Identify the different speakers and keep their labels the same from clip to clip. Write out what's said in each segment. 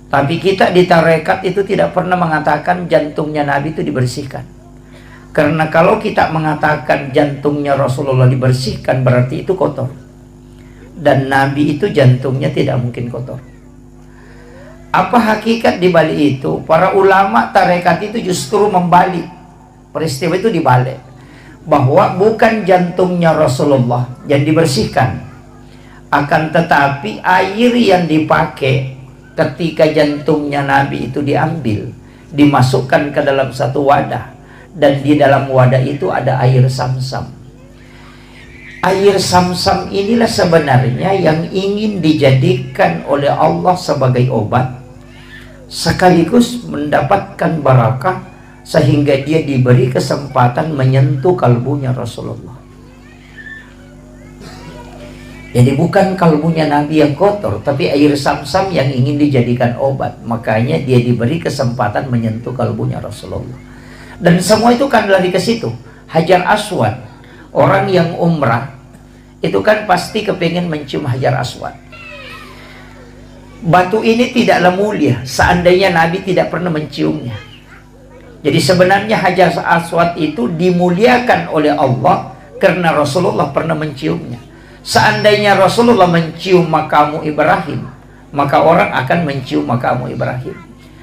Speaker 1: Tapi kita di tarekat itu tidak pernah mengatakan jantungnya Nabi itu dibersihkan. Karena kalau kita mengatakan jantungnya Rasulullah dibersihkan, berarti itu kotor. Dan Nabi itu jantungnya tidak mungkin kotor. Apa hakikat di balik itu? Para ulama tarekat itu justru membalik. Peristiwa itu dibalik. Bahwa bukan jantungnya Rasulullah yang dibersihkan. Akan tetapi air yang dipakai ketika jantungnya Nabi itu diambil, dimasukkan ke dalam satu wadah, dan di dalam wadah itu ada air Samsam. Air Samsam inilah sebenarnya yang ingin dijadikan oleh Allah sebagai obat, sekaligus mendapatkan barakah, sehingga dia diberi kesempatan menyentuh kalbunya Rasulullah. Jadi bukan kalbunya Nabi yang kotor, tapi air Samsam yang ingin dijadikan obat. Makanya dia diberi kesempatan menyentuh kalbunya Rasulullah. Dan semua itu kan lari ke situ. Hajar Aswad, orang yang umrah itu kan pasti kepingin mencium Hajar Aswad. Batu ini tidaklah mulia seandainya Nabi tidak pernah menciumnya. Jadi sebenarnya Hajar Aswad itu dimuliakan oleh Allah karena Rasulullah pernah menciumnya. Seandainya Rasulullah mencium makamu Ibrahim, maka orang akan mencium makamu Ibrahim.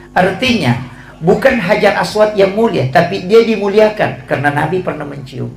Speaker 1: Artinya bukan Hajar Aswad yang mulia, tapi dia dimuliakan karena Nabi pernah mencium.